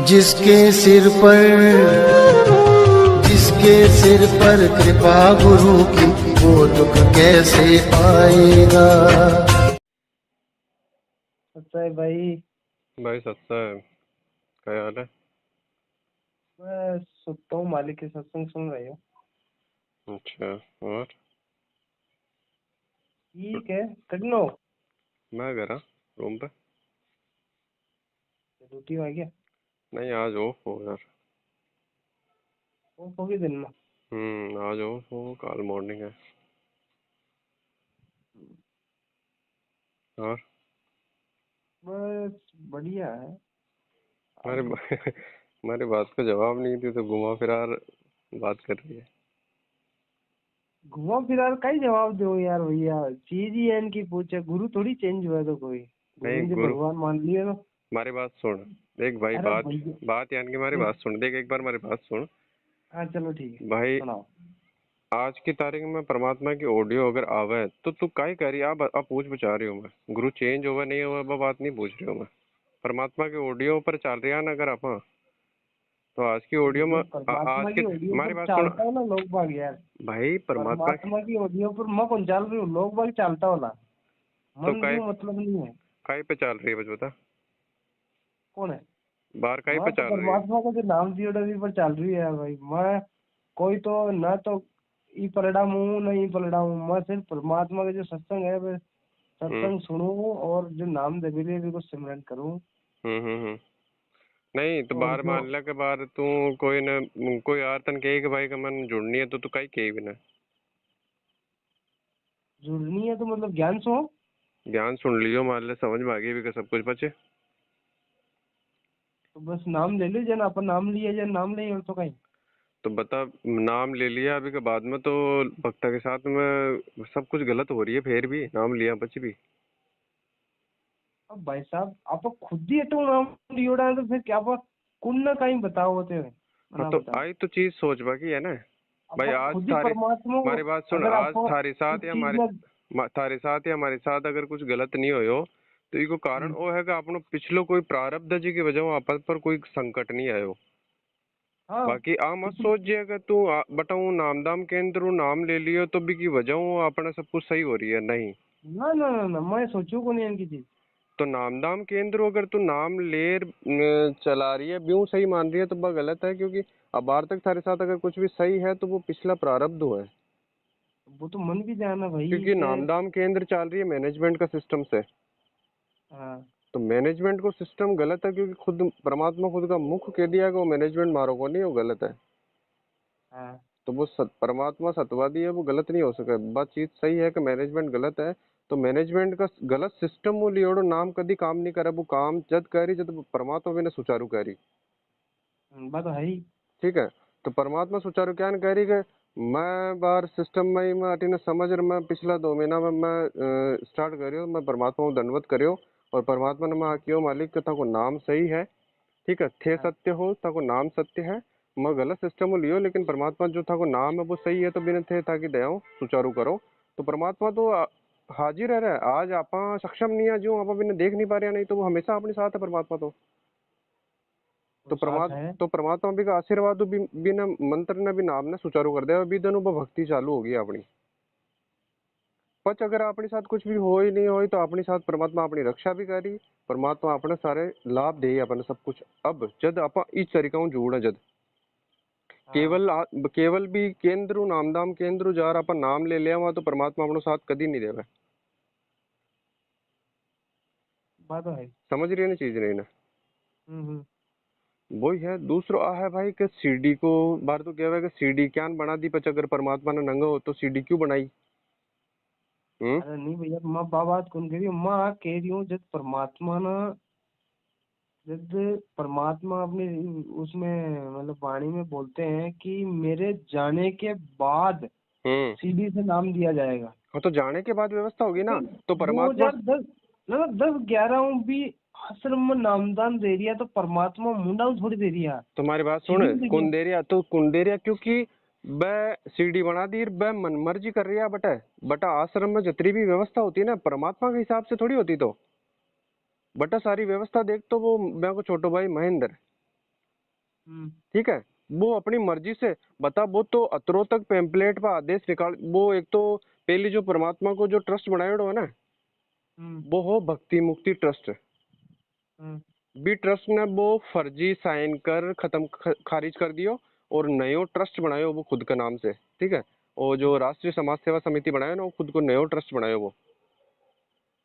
जिसके सिर पर जिसके सिर पर कृपा गुरु की, वो दुख कैसे आएगा। सच्चा है भाई। भाई सच्चा है। क्या हाल है? मैं सुनता हूँ, मालिक के सत्संग सुन रही हूँ। अच्छा। और ठीक है, कटनो मैं गया रूम पे। ड्यूटी में आ गया। नहीं, आज ऑफ हो यार। वो होगी दिन में। आज ऑफ हो, कल मॉर्निंग है। और बस बढ़िया है। हमारे अब हमारी बात का जवाब नहीं दी तो घुमा फिरा बात कर रही है। घुमा फिरा का ही जवाब दो यार भैया, चीज ही है इनकी। पूछे गुरु थोड़ी चेंज हुआ तो कोई गुरु नहीं जी गुरु, भगवान मान लिए ना। हमारी बात सुन। देख भाई, अरे बात भैया बात यानी कि हमारी बात सुन। देख एक बार हमारी बात सुन हाँ चलो ठीक है, भाई। सुनाओ। आज की तारीख में परमात्मा की ऑडियो अगर आवे तो तू काहे कह रही है? आप पूछ बचा रही हूँ मैं। गुरु चेंज हुआ नहीं हुआ वो बात नहीं पूछ रही हूँ मैं। परमात्मा की ऑडियो पर चल रही है ना अगर आप, तो आज की ऑडियो में जो परमात्मा आज के की ऑडियो हमारी पर बात सुन चलता है ना लोग बाग यार। भाई। परमात्मा परमात्मा की ऑडियो पर मैं कौन चल रही हूँ, लोग बाग चलता होला। तो मन काय क्यों मतलब नहीं है। काय पे चल रही है बस बता। कौन है? बाहर काय पे मैं तो चल रही है? परमात्मा का जो नाम दियो पर चल रही है भाई। मैं कोई तो ना तो ई पलड़ा हूँ ना ई पलड़ा हूँ। मैं सिर्फ परमात्मा का जो सत्संग है वह हम्म सत्संग सुनूं और जो नाम देवी भी को सिमरन करूं। नहीं तो और बाहर जो मान लिया के बाहर तू कोई न कोई यार तन कहे कि भाई का मन जुड़नी है तो तू काई कही भी ना। जुड़नी है तो मतलब ज्ञान सो। ज्ञान सुन लियो, मान ले समझ में आ गई भी का सब कुछ बचे। तो बस नाम ले लो जन, अपन नाम लिए जन नाम ले और तो कहीं। तो बता, नाम ले लिया अभी के बाद में तो भक्ता के साथ में सब कुछ गलत हो रही है, फिर भी नाम लिया बच भी। अब भाई साहब आप खुद ही तो नाम लियोड़ा है तो फिर क्या आप कुन ना कहीं बताओ होते हैं हाँ ना तो बताओ। आई तो चीज सोच बाकी है ना भाई। आप आज खुद ही थारे परमात्मा को हमारी बात सुन, अगर आज आप थारे इस साथ या चीज हमारे में थारे साथ या हमारे साथ अगर कुछ गलत नहीं हो तो इको कारण वो है कि अपनो पिछलो कोई प्रारब्ध जी की वजह आपस पर कोई संकट नहीं आयो। हाँ बाकी आ मत तो सोच जे अगर तू बताऊं नाम दाम केंद्र नाम ले लियो तो भी की वजह अपना सब कुछ सही हो रही है नहीं। ना ना ना ना मैं सोचू को नहीं इनकी चीज। तो नामदाम केंद्र अगर तू नाम ले चला रही है ब्यूं सही मान रही है तो वह गलत है, क्योंकि अब बार तक थारे साथ अगर कुछ भी सही है तो वो पिछला प्रारब्ध हुआ है। वो तो मन भी जाना भाई क्योंकि के। नामदाम केंद्र चल रही है मैनेजमेंट का सिस्टम से। हाँ तो मैनेजमेंट को सिस्टम गलत है, क्योंकि खुद परमात्मा खुद का मुख कह दिया कि वो मैनेजमेंट मारो को नहीं, वो गलत है। हाँ तो वो परमात्मा सत्यवादी है, वो गलत नहीं हो सके। बात चीज सही है कि मैनेजमेंट गलत है। तो मैनेजमेंट का गलत सिस्टम वो लियोड़ो नाम कभी काम नहीं करे। वो काम जद करी जब परमात्मा भी ने सुचारू करी। बात तो है ही। ठीक है। तो परमात्मा सुचारू क्या कह रही है? मैं बार सिस्टम में ही मैं अटीने समझ रहा, मैं पिछला 2 महीना में मैं स्टार्ट करियो, मैं परमात्मा को दंडवत करियो। और परमात्मा ने मैं आकियो मालिक के ताको नाम सही है। ठीक है, थे हाँ सत्य हो ताको नाम सत्य है। मैं गलत सिस्टम में लियो लेकिन परमात्मा जो था को नाम है वो सही है, तो बिना थे ताकि दयाओ सुचारू करो। तो परमात्मा तो हाजिर है रहा। आज आप सक्षम नहीं है जो आप बिना देख नहीं पा रहे, नहीं तो वो हमेशा अपने साथ है परमात्मा तो। वो साथ है। तो परमात्मा भी का आशीर्वाद भी बिना मंत्र ने भी नाम ने सुचारू कर दिया, भी दोनों भक्ति चालू होगी अपनी। पच अगर अपने साथ कुछ भी हो ही नहीं हो तो अपने साथ परमात्मा अपनी रक्षा भी करी। परमात्मा अपने सारे लाभ दे अपने सब कुछ। अब जद आप इस तरीका जोड़ जद हाँ केवल भी केंद्र नामदाम केंद्र जार अपन नाम ले लिया वहां तो परमात्मा अपनो साथ कदी नहीं देवे। बात तो है। समझ रही है ना चीज नहीं ना? हम्म। वही है। दूसरो आ है भाई कि सीडी को बार तो क्या है कि सीडी क्या बना दी, पच अगर परमात्मा ने नंगा हो तो सीडी क्यों बनाई? हम्म। अरे नहीं भैया, मैं बात कौन कह रही हूँ, मैं कह रही हूँ जब परमात्मा ना, जब परमात्मा अपने उसमें मतलब वाणी में बोलते हैं कि मेरे जाने के बाद हम्म। सीढ़ी से नाम दिया जाएगा। हाँ तो जाने के बाद व्यवस्था होगी ना। फिर तो परमात्मा 2010 ना 10-11 भी आश्रम में नामदान दे रिया तो परमात्मा मुंडा थोड़ी दे रिया। तुम्हारी बात सुन। सीढ़ी दे रिया। कुंदेरिया तो कुंदेरिया क्योंकि वह सीडी बना दी, वह मन मर्जी कर रही है। बटा बटा आश्रम में जितनी भी व्यवस्था होती है ना परमात्मा के हिसाब से थोड़ी होती। तो बटा सारी व्यवस्था देख तो वो मैं को छोटो भाई महेंद्र ठीक है, वो अपनी मर्जी से बता, वो तो अतरों तक पेम्पलेट पर आदेश निकाल, वो एक तो पहले जो परमात्मा को जो ट्रस्ट बनाया है ना, वो हो भक्ति मुक्ति ट्रस्ट। बी ट्रस्ट ने वो फर्जी साइन कर खत्म खारिज कर दियो और नयो ट्रस्ट बनायो वो खुद के नाम से, ठीक है। और जो राष्ट्रीय समाज सेवा समिति बनायो ना, वो खुद को नयो ट्रस्ट बनायो वो।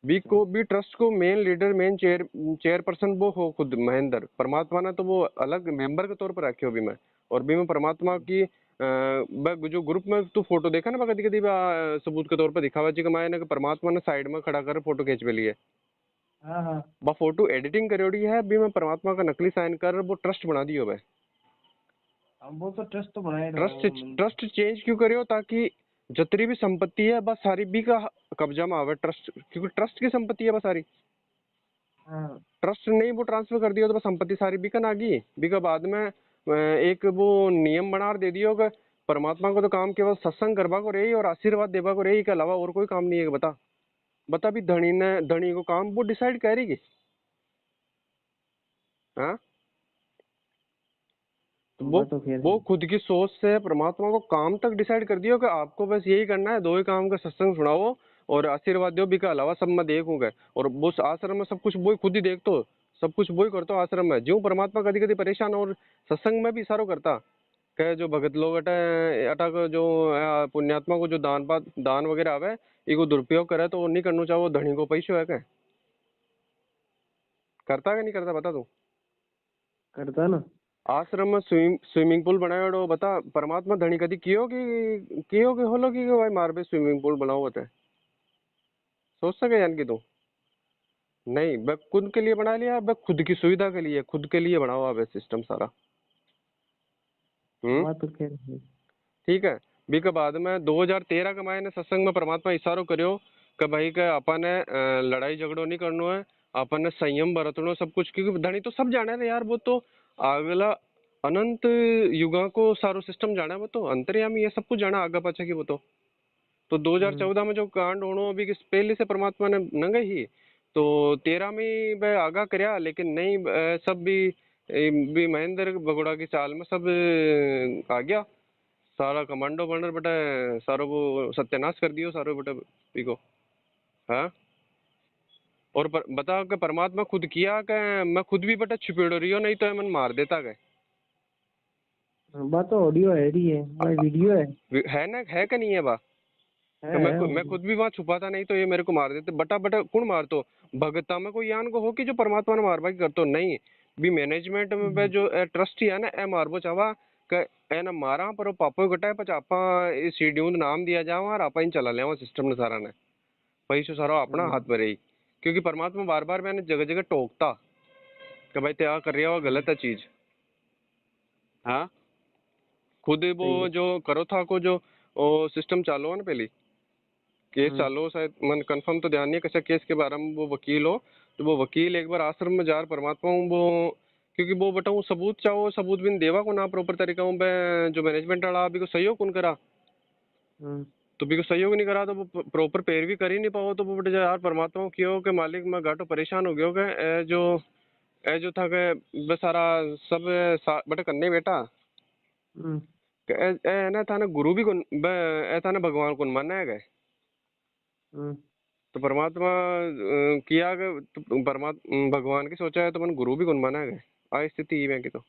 बी ट्रस्ट को मेन लीडर मेन चेयरपर्सन वो हो खुद महेंद्र। परमात्मा ने तो वो अलग मेंबर के तौर पर रखे हो भी मैं। और भी मैं परमात्मा की जो ग्रुप में तू फोटो देखा ना कदी कदी सबूत के तौर पर दिखावा जी कमाए ना कि परमात्मा ने साइड में खड़ा कर फोटो खींच पे लिए। हाँ बा फोटो एडिटिंग करोड़ी है भी मैं परमात्मा का नकली साइन कर वो ट्रस्ट बना दियो भाई। अब वो तो ट्रस्ट तो बनाए ट्रस्ट चेंज क्यों करियो, ताकि जितनी भी संपत्ति है बस सारी बी का कब्जा में आवे ट्रस्ट, क्योंकि ट्रस्ट की संपत्ति है बस सारी। ट्रस्ट नहीं वो ट्रांसफर कर दियो तो बस संपत्ति सारी बी का ना गई। बी का बाद में एक वो नियम बना दे दियो कि परमात्मा को तो काम केवल सत्संग करवा को रही और आशीर्वाद देवा को रही के अलावा और कोई काम नहीं है। बता बता भी धनी को काम वो डिसाइड करेगी। हाँ तो वो खुद की सोच से परमात्मा को काम तक डिसाइड कर दियो कि आपको बस यही करना है, दो ही काम का सत्संग सुनाओ और आशीर्वाद दो, भी के अलावा सब मैं देखूंगा। और वो आश्रम में सब कुछ वो खुद ही देखतो, सब कुछ वो ही करता आश्रम में। जो परमात्मा कभी कभी परेशान और सत्संग में भी इशारो करता कहे जो भगत लोग अटा को जो पुण्यात्मा को जो दान वगैरह आवे इको दुरुपयोग करे तो वो नहीं करना चाहो, धनी को पैसो है क्या करता है नहीं करता बता तू। करता ना आश्रम में स्विमिंग पूल बनायो बता, परमात्मा धनी कदी कियो कि होलो कि भाई मार बे स्विमिंग पूल बनाओ बता, सोच सके यान कि तू नहीं बे खुद के लिए बना लिया, बे खुद की सुविधा के लिए खुद के लिए बनाओ बे सिस्टम सारा। बात तो खैर है। ठीक है, बी के बाद में 2013 के मायने सत्संग में परमात्मा इशारो करियो कि भाई के अपन ने लड़ाई झगड़ो नहीं करनो है, अपन ने संयम बरतनो सब कुछ, क्योंकि धनी तो सब जाने रे यार, वो तो अगला अनंत युगा को सारो सिस्टम जाना है, वो तो अंतर्यामी ये सब कुछ जाना आगे पाछे की वो तो 2014 में जो कांड होनो अभी पहले से परमात्मा ने नंगे ही तो 13 में वह आगा करया, लेकिन नहीं सब भी महेंद्र भगोड़ा की चाल में सब आ गया सारा कमांडो बनर बटा सारो वो सत्यानाश कर दियो सारो बटा पीको। हाँ और बता के परमात्मा खुद किया कि मैं खुद भी बटा छिपेड़ो रही हो, नहीं तो मन मार देता गए। बात तो ऑडियो है ही है, वीडियो है ना, है कि नहीं है बा तो मैं खुद भी वहाँ छुपाता नहीं तो ये मेरे को मार देते। बटा बटा कौन मार तो भगता में कोई यान को हो कि जो परमात्मा ने मारवा की करतो नहीं, भी मैनेजमेंट में जो ट्रस्टी है ना ए मारबो चावा ए ना मारा पर पापो घटाए पच आपा शेड्यूल नाम दिया जावा और आपा इन चला लेवा सिस्टम ने सारा ने पैसो सारा अपना हाथ में रही। क्योंकि परमात्मा बार बार मैंने जगह जगह टोकता कि भाई क्या कर रहा हो गलत है चीज। हाँ खुद वो जो करो था को जो सिस्टम चालू है ना पहले केस चालू शायद मन कंफर्म तो ध्यान नहीं है कैसा केस के बारे में, वो वकील हो तो वो वकील एक बार आश्रम में जा परमात्मा हूँ वो क्योंकि वो बताऊँ सबूत चाहो सबूत भी देवा को ना प्रॉपर तरीका हूँ जो मैनेजमेंट वाला अभी को सहयोग कौन करा तो भी को सहयोग नहीं करा तो वो प्रॉपर पैरवी कर ही नहीं पाओ तो वो बटे यार परमात्मा क्यों के मालिक मैं घाटो परेशान हो गया हो ए जो था के बस सारा सब बटे करने बेटा ए ना था ना गुरु भी कौन ए था ना भगवान कौन मानना है गए तो परमात्मा किया तो परमात्मा भगवान की सोचा है तो मन गुरु भी कौन माना है आ स्थिति ही की तो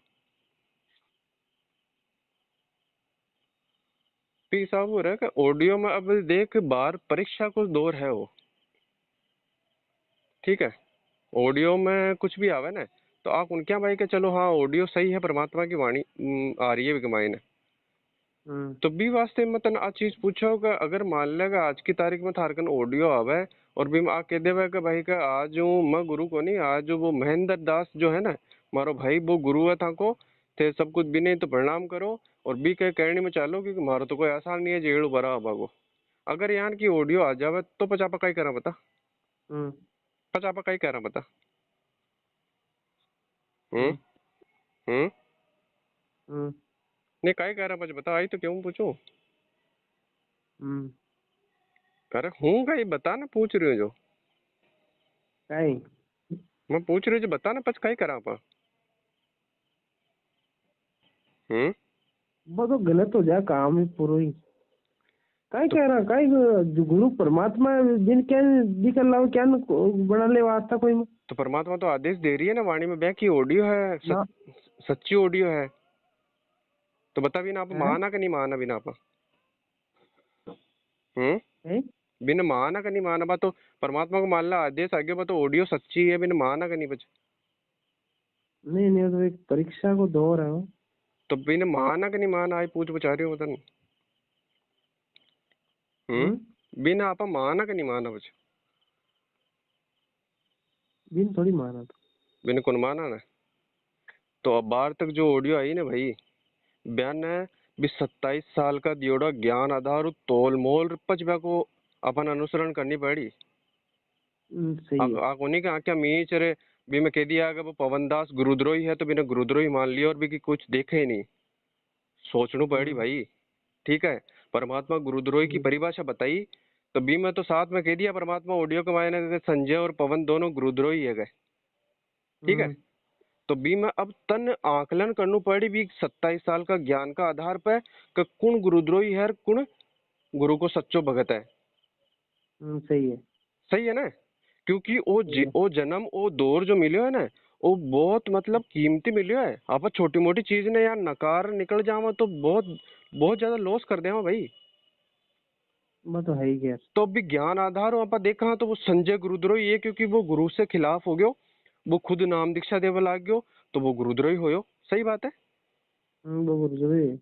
साहब हो रहा है कि ऑडियो में अब देख बार परीक्षा को दौर है वो ठीक है, ऑडियो में कुछ भी आवे ना तो आप उनके भाई के चलो हाँ ऑडियो सही है परमात्मा की वाणी आ रही है कमाई ने तो भी वास्ते में तन आ चीज पूछो कि अगर मान लेगा आज की तारीख में थारकन ऑडियो आवे और भी आ कह देवे कि भाई का आज मैं गुरु को नहीं आज वो महेंद्र दास जो है ना मारो भाई वो गुरु है था को थे सब कुछ भी नहीं तो प्रणाम करो और भी कह कहने में चालो क्योंकि मारो तो कोई आसान नहीं है जेड़ू भरा बागो। अगर यहाँ की ऑडियो आ जावे तो पचापा कहीं करा बता पचापा कहीं करा बता नहीं कहीं कह रहा पच बता आई तो क्यों पूछो अरे हूँ कहीं बता ना पूछ रही हो जो मैं पूछ रही हूँ जो बता ना पच कहीं करा पा वो तो गलत हो जाए काम ही पूरा ही। काय कह रहा काय जो गुरु परमात्मा जिन क्या दिखल रहा क्या न बना ले वास्ता कोई में। तो परमात्मा तो आदेश दे रही है ना वाणी में, की ऑडियो है, ना सच्ची ऑडियो है। तो बता बिना आप है? माना कि नहीं माना बिना आप? हम्म है? बिना माना का नहीं माना बा तो परमात्मा को मान ला, आदेश आगे बा तो ऑडियो सच्ची है, बिना माना का नहीं बच। नहीं नहीं, वो तो एक परीक्षा को दौर है वो। तो बिना माना का नहीं माना, आई पूछ बचा रही हो बता नहीं। बिना आप माना का नहीं माना बच। बिन थोड़ी माना तो। बिना कौन माना ना। तो अब बाहर तक जो ऑडियो आई ना भाई, बयान है भी 27 साल का दियोड़ा ज्ञान आधार तोल मोल पचबा को अपन अनुसरण करनी पड़ी। सही है। उन्हीं का क्या मीच रे भी मैं कह दिया अगर वो पवन दास गुरुद्रोही है तो बिना गुरुद्रोही मान लिया और भी कि कुछ देखे ही नहीं, सोचना पड़ी भाई। ठीक है, परमात्मा गुरुद्रोही की परिभाषा बताई तो भी मैं तो साथ में कह दिया परमात्मा ऑडियो के मायने संजय और पवन दोनों गुरुद्रोही है गए। ठीक है, तो भी मैं अब तन आकलन करनी पड़ी भी 27 साल का ज्ञान का आधार पे कि कौन गुरुद्रोही है और कौन गुरु को सच्चो भगत है। सही है। सही है ना, क्योंकि वो जन्म वो दौर जो मिलो है ना वो बहुत मतलब कीमती मिलो है। आप छोटी मोटी चीज ने यार नकार निकल जावा तो बहुत बहुत ज्यादा लॉस कर देवा भाई। वो तो है ही खैर। तो अभी ज्ञान आधार आप देखा तो वो संजय गुरुद्रोही है क्योंकि वो गुरु से खिलाफ हो गयो, वो खुद नाम दीक्षा देवा लाग गयो तो वो गुरुद्रोही हो। सही बात है। वो गुरुद्रोही है।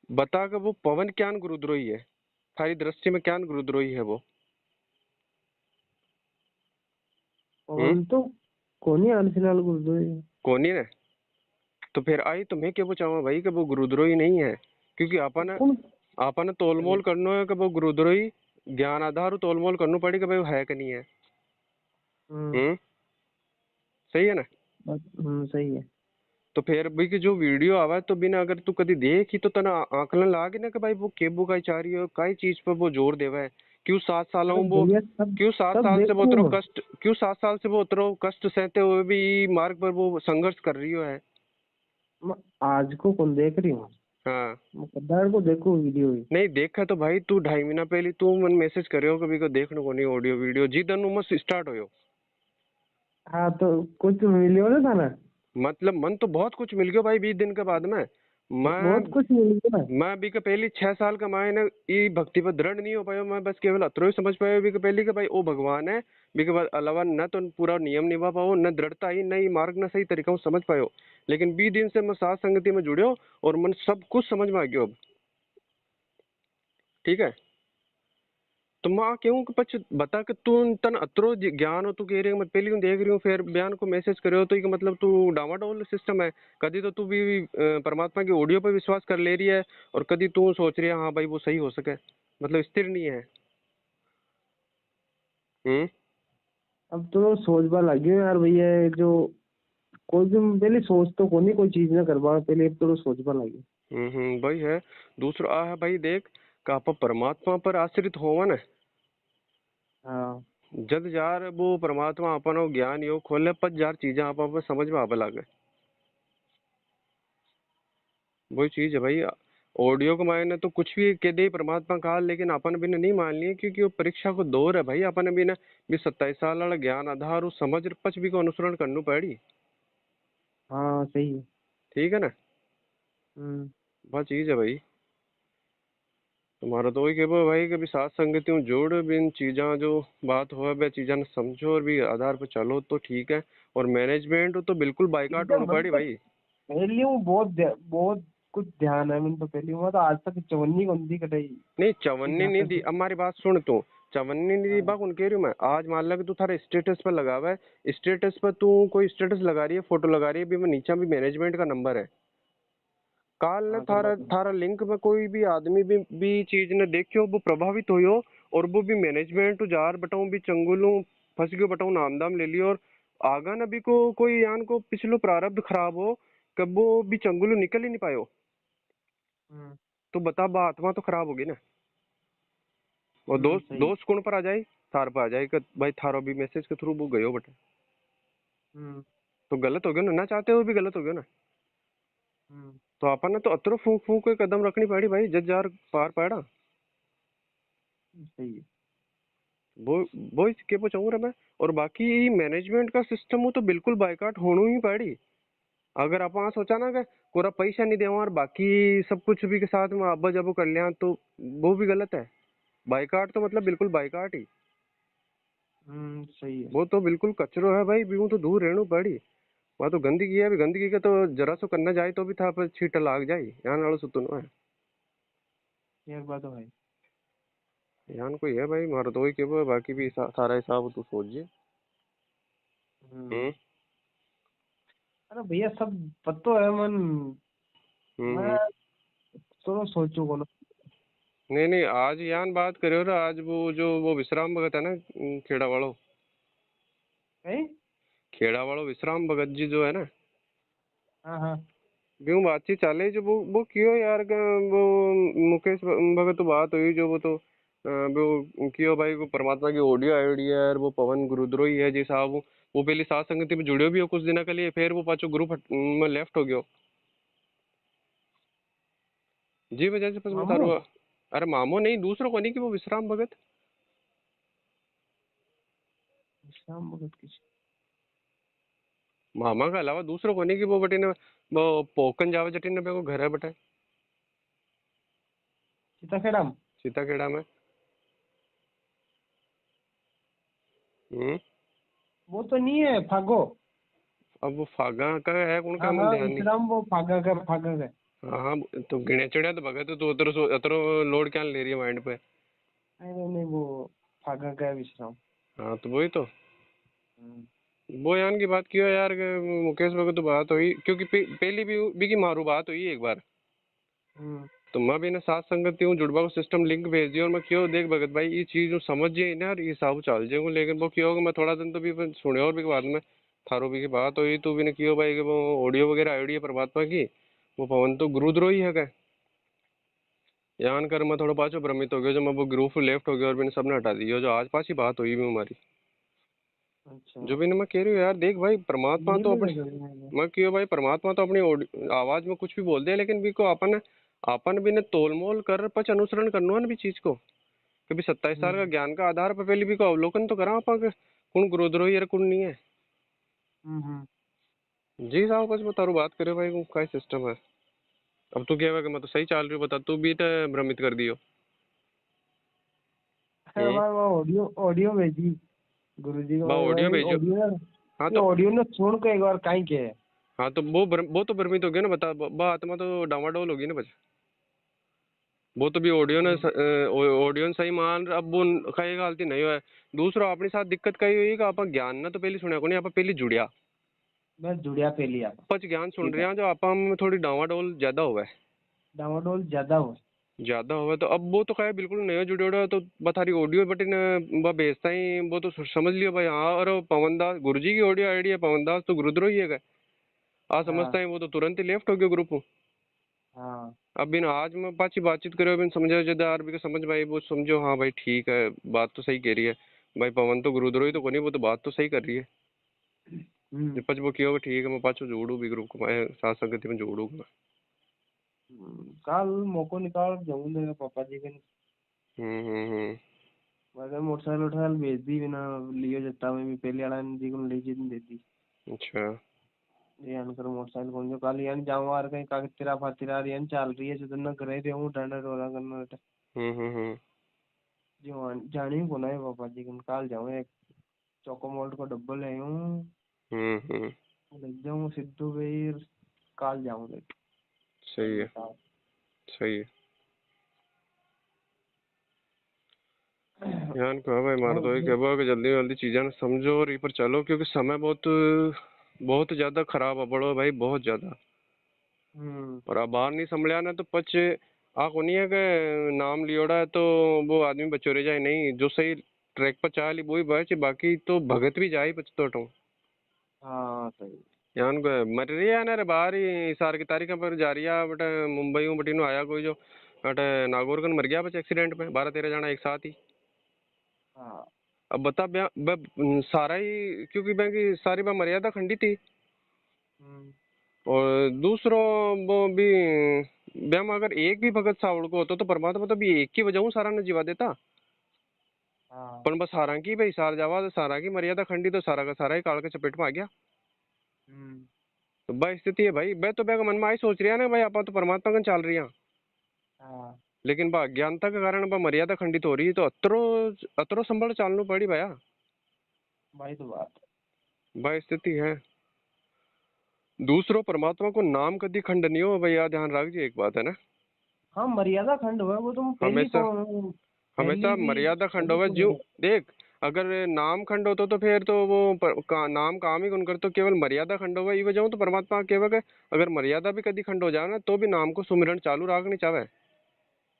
बता कि वो पवन क्यान गुरुद्रोही है, थारी दृष्टि में क्यान गुरुद्रोही है वो? हम्म पवन तो कौन ही आने फिलहाल गुरुद्रोही है। कौन ही ने। तो फिर आई तो मैं क्या पूछाऊंगा भाई कि वो गुरुद्रोही नहीं है, क्योंकि कौन? आपने तोलमोल करना है कि वो गुरुद्रोही ज्ञान आधार तोलमोल करना पड़ी कि भाई वो है कि नहीं है। हम्म सही है ना। सही है। तो फिर भाई की जो वीडियो आवा है तो बिना अगर तू कभी देखी तो तना आकलन लागे ना कि भाई वो केबू का चाह रही है, काई चीज पर वो जोर देवा है। क्यों 7 साल अरे वो भैया सब क्यों 7 साल से वो देखो उतरो मैं। कष्ट, क्यों 7 साल से वो उतरो कष्ट सहते हुए भी मार्ग पर वो संघर्ष कर रही है। मैं आज को कौन देख रही हूँ। हाँ मैं कदार को देखो वीडियो ही। नहीं देखा तो भाई तू 2.5 महीना पहले तू मन मैसेज करियो कभी को देखने को नहीं ऑडियो वीडियो जिदन उमस स्टार्ट हो। हाँ तो कुछ मिलियो ना था ना। मतलब मन तो बहुत कुछ मिल गया भाई 20 दिन के बाद में। बहुत मैं कुछ मिल गया ना। मैं अभी के पहली 6 साल का मायने ये भक्ति पर दृढ़ नहीं हो पाया। मैं बस केवल अतरो ही समझ पाया अभी के पहली के भाई ओ भगवान है। अभी के बाद अलावा न तो पूरा नियम निभा पाओ, न दृढ़ता ही, न ही मार्ग न सही तरीका से समझ पायो। लेकिन 20 दिन से मैं साथ संगति में जुड़े और मन सब कुछ समझ में आ गया अब। ठीक है, तो माँ क्यों कि पछ बता कि तू तन अतरो ज्ञान हो, तू कह रही है मैं पहली देख रही हूँ फिर बयान को मैसेज करो तो ये मतलब तू डामाडोल सिस्टम है। कभी तो तू भी परमात्मा की ऑडियो पर विश्वास कर ले रही है और कभी तू सोच रही है हाँ भाई वो सही हो सके, मतलब स्थिर नहीं है। हम्म अब तो सोच बा लगी यार भैया ये जो कोई भी पहले सोच तो कोनी कोई चीज ना करवा पहले अब तो सोच बा लगी। भाई है। दूसरा आ है भाई देख का आप परमात्मा पर आश्रित होवा ना, हाँ जद जार वो परमात्मा अपन ज्ञान योग खोले पच जार चीजें आप समझ में आवे लागे। वही चीज है भाई। ऑडियो के मायने तो कुछ भी कह दे परमात्मा का, लेकिन अपन भी नहीं मान लिए क्योंकि वो परीक्षा को दौर है भाई। अपन भी ना भी 27 साल वाला ज्ञान आधार उस समझ पच भी को अनुसरण करनी पड़ी। हाँ सही है। ठीक है ना, हम्म वह चीज है भाई। तुम्हारा तो वही कहबो भाई कभी साथ संगति में जोड़ भी इन चीजा जो बात हो वह चीजा ने समझो और भी आधार पर चलो तो ठीक है। और मैनेजमेंट तो बिल्कुल बाइकाट होनी एकदम पड़ी मतलब भाई। पहली हूँ बहुत कुछ ध्यान है मैंने तो पहली हूँ तो आज तक चवन्नी कौन दी कटाई। नहीं चवन्नी नहीं दी, अब हमारी बात सुन तू। चवन्नी नहीं दी हाँ बात उन कह रही हूँ मैं। आज मान लो कि तू थारे स्टेटस पर लगा हुआ है, स्टेटस पर तू कोई स्टेटस लगा रही है, फोटो लगा रही है, भी मैं नीचे भी मैनेजमेंट का नंबर है। काल ने हाँ तो थारा बस थारा लिंक में कोई भी आदमी भी चीज ने देखियो वो प्रभावित होयो और वो भी मैनेजमेंट जार बटाऊ भी चंगुलू फंस गयो बटाऊ नाम दाम ले लियो और आगा न भी को कोई यान को पिछलो प्रारब्ध खराब हो कब वो भी चंगुलू निकल ही नहीं पायो। हम्म तो बता बा आत्मा तो खराब होगी ना। और दोस्त सही है। दोस्त कौन पर आ जाए, थार पर आ जाए कि भाई थारो भी मैसेज के थ्रू वो गयो बटे। हम्म तो गलत हो गया ना चाहते हुए भी गलत हो गया ना। हम्म तो अपन ने तो अतरो फूक फूक के कदम रखनी पड़ी भाई, जज जार पार पड़ा। सही है। वो वो इसके पे चाहूँ मैं। और बाकी मैनेजमेंट का सिस्टम हो तो बिल्कुल बायकाट होना ही पड़ी। अगर आप वहाँ सोचा ना कि पूरा पैसा नहीं देवा और बाकी सब कुछ भी के साथ में अब्बा जब कर लिया तो वो भी गलत है। बायकाट तो मतलब बिल्कुल बायकाट ही। सही है। वो तो बिल्कुल कचरो है भाई, भी तो दूर रहना पड़ी। वहाँ तो गंदगी है, अभी गंदगी का तो जरा सो करना जाए तो भी था पर छींटा लाग जाए, यहाँ नालों सुतुन है। एक बात तो है। यहाँ कोई है भाई मारो तो ही के वो, बाकी भी सारा हिसाब तो सोचिए। हम्म। हम्म अरे भैया सब पतो है मन। मैं हम्म। तो सोचू को ना। नहीं नहीं, आज यान बात करे रहा, आज वो जो वो विश्राम भगत है ना, खेड़ा वालों। हैं? खेड़ा वालों विश्राम भगत जी जो है ना, हाँ हाँ। क्यों बातचीत चाले जो वो क्यों यार वो मुकेश भगत तो बात हुई जो वो तो वो क्यों भाई को परमात्मा की ऑडियो आईडी है यार, वो पवन गुरुद्रोही है जी साहब। वो पहले सात संगति में जुड़े भी हो कुछ दिनों के लिए, फिर वो पाछो ग्रुप में लेफ्ट हो गयो जी वजह से बस मैं मामू। तारो। अरे मामो नहीं, दूसरों को नहीं कि वो विश्राम भगत। शाम भगत की। मामा के अलावा दूसरों को नहीं कि वो बटे ने वो पोकन जावे जटी ने को घर है बटे सीताखेड़ा में। सीता खेड़ा में। हम्म। वो तो नहीं है फागो। अब वो फागा का है कौन का हाँ मन हाँ ध्यान नहीं। विश्राम वो फागा का। हाँ हाँ, तो गिने चढ़िया तो भगत तो उतर उतरो लोड क्या ले रही है माइंड पे। नहीं नहीं नहीं, वो फागा का है विश्राम। हाँ तो वही तो। हम्म। वो यान की बात किया यार कि मुकेश भगत तो बात हुई क्योंकि पहली भी की मारू बात हुई एक बार। हम्म। तो मैं भी ना साथ संगत हूँ जुड़वा को सिस्टम लिंक भेज दिया और मैं क्यों देख भगत भाई ये चीज समझ जाए ना और ये हिसाब चल जाए, लेकिन वो क्यों मैं थोड़ा दिन तो भी सुने और भी बाद में थारो भी की बात हुई तो भी ने क्यों भाई कि वो ऑडियो वगैरह आई है परमात्मा की, वो पवन तो गुरुद्रोही है क्या। यान कर मैं थोड़ा पाछो भ्रमित हो गया जो मैं वो ग्रुप लेफ्ट हो गया और मैंने सबने हटा दिया, जो आज पास ही बात हुई भी हमारी। अच्छा। जो भी मैं कह रही हूँ यार देख भाई परमात्मा ये तो भी अपनी, लगा है। मैं क्यों भाई परमात्मा तो अपनी आवाज में कुछ भी बोल दे, लेकिन भी को अपन अपन भी ने तोल मोल कर पच अनुसरण करना है ना भी चीज को। कभी 27 साल का हम्म ज्ञान का आधार पर पहले भी को अवलोकन तो करा अपन कौन गुरुद्रोही है कौन नहीं है। हम्म। जी साहब बस मैं तारू बात करे भाई का सिस्टम है। अब तू क्या मैं तो सही चल रही हूँ बता, तू भी तो भ्रमित कर दियो। अरे भाई वो ऑडियो ऑडियो भेजी गुरु जी को। बा ऑडियो भेजो। ऑडियो हाँ ये तो ऑडियो ने सुन के एक बार कहीं के है। हाँ तो वो तो भ्रमित हो गया ना बता, आत्मा तो डामाडोल होगी ना बस। वो तो भी ऑडियो ने हम्म। ऑडियो ने सही मान अब वो कई गलती नहीं हुआ है। दूसरा अपने साथ दिक्कत कही हुई कि आप ज्ञान ना तो पहले सुनया को नहीं, आप पहले जुड़िया मैं जुड़िया पे लिया। पच ज्ञान सुन ठीक रहे है। हैं जो आप में थोड़ी डावाडोल ज्यादा हुआ है। डामाडोल ज्यादा हो। ज्यादा हुआ तो अब वो तो कहे बिल्कुल नया जुड़े उड़ा तो बता रही ऑडियो बटे ने भेजता ही वो तो समझ लियो भाई हाँ, और पवन दास गुरु जी की ऑडियो आईडी है, पवन दास तो गुरुद्रोही है क्या। आ समझता हाँ है वो तो तुरंत ही लेफ्ट हो गया ग्रुप। हाँ। अब बिन आज मैं पाची बातचीत करे बिन समझा जदा आर भी को समझ भाई वो समझो हाँ भाई ठीक है, बात तो सही कह रही है। भाई पवन तो गुरुद्रोही तो कोनी, वो तो बात तो सही कर रही है। हम्म। जब पच वो किया वो ठीक है, मैं पाछो जोड़ू भी ग्रुप को, मैं साथ संगति में जोड़ू मैं। कल मौको निकाल जाऊँ देगा पापा जी के। हम्म। मैं मोटरसाइकिल उठा भेज दी बिना लियो जत्ता में भी पहले वाला जी को ले जी दे दी। अच्छा। ये अनकर मोटरसाइकिल कौन जो कल यानी जाऊँ आ कहीं कागज तेरा फातिरा यानी चल रही है जो ना करे रहूँ डंडा डोरा करना। हम्म। जो जानी को ना है पापा जी के कल जाऊँ एक चोको मोल्ट को डब्बा ले आऊँ। हम्म। लग जाऊँ सिद्धू भाई कल जाऊँ देख। सही है। सही है। ध्यान कहो भाई मार दो और कहो कि जल्दी जल्दी चीजें ना समझो और ये पर चलो, क्योंकि समय बहुत बहुत ज्यादा खराब है बड़ो भाई, बहुत ज्यादा। हम्म। और अब बाहर नहीं संभलिया ना तो पच आ को नहीं है कि नाम लियोड़ा है तो वो आदमी बचो रह जाए, नहीं जो सही ट्रैक पर चाह ली वो ही बच, बाकी तो भगत भी जाए पचतोटों। हाँ सही। यान को मर रही है ना रे बाहर ही सार की तारीख पर जा रही है बटे मुंबई में बटी नो आया कोई जो बटे नागौर कन मर गया बच एक्सीडेंट में 12-13 जना एक साथ ही। हाँ। अब बता सारा ही क्योंकि बैंक की सारी बात मर्यादा खंडित थी। हम्म। और दूसरो वो भी ब्याम अगर एक भी भगत सावड़ को होता तो परमात्मा तो भी एक की वजह सारा ने जीवा देता। हाँ। पर बस सारा की भाई सार जावा तो सारा की मर्यादा खंडी तो सारा का सारा ही काल के चपेट में आ गया। हम्म। तो वह स्थिति है भाई। मैं तो बेग मन में आई सोच रहा ना भाई आप तो परमात्मा कन चल रही हैं, हाँ लेकिन बा अज्ञानता के कारण बा मर्यादा खंडित हो रही है तो अतरो अतरो संभल चालनू पड़ी भैया। भाई तो बात है। वह स्थिति है। दूसरो परमात्मा को नाम कदी खंड नहीं हो भैया, ध्यान रख जी एक बात है ना। हाँ मर्यादा खंड हुआ वो तुम पहली हमेशा पहली हमेशा भी मर्यादा खंड पहली होवे सुन जो। रहे। देख, अगर नाम खंड होता तो फिर तो वो नाम काम ही कौन कर, तो केवल मर्यादा खंड होवे ये वजह तो परमात्मा केवल अगर मर्यादा भी कदी खंड हो जाए ना तो भी नाम को सुमिरन चालू रखनी चाहे।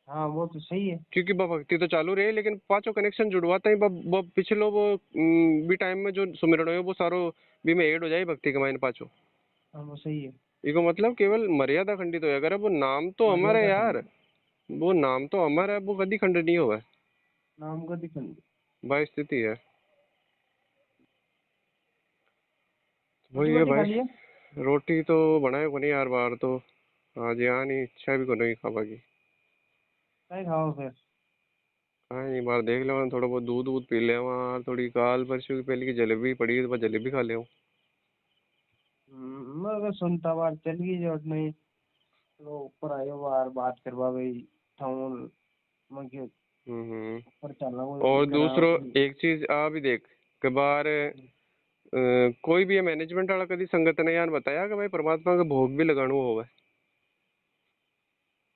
हाँ वो तो सही है। क्योंकि वह भक्ति तो चालू रहे लेकिन पांचों कनेक्शन जुड़वाता ही वो पिछलो वो भी टाइम में जो सुमिरन हो वो सारो भी में ऐड हो जाए भक्ति के मायने पांचों। हाँ वो सही है। इसको मतलब केवल मर्यादा खंडित हो अगर वो नाम तो अमर है मर्यादा खंड, यार। वो नाम तो अमर है, वो कदी खंड नहीं होगा। नाम का खंड। वह स्थिति है। रोटी वही है वोटी खा भाई। लिया? रोटी तो बनाए को नहीं यार बाहर तो। आज यहाँ नहीं, इच्छा भी को नहीं खावा की। क्या खाओ फिर? हाँ नहीं, बाहर देख ले थोड़ा बहुत दूध वूध पी ले वहाँ, थोड़ी काल परसों की पहले की जलेबी पड़ी है तो बस जलेबी खा ले। मैं अगर सुनता बार चल गई जो नहीं तो ऊपर आयो बार बात करवा भाई थाउन मैं क्यों हम्म। ऊपर चलना वो और करा दूसरो एक चीज आ भी देख के बार कोई भी मैनेजमेंट वाला कभी संगत ने यार बताया कि भाई परमात्मा का भोग भी लगानो होगा।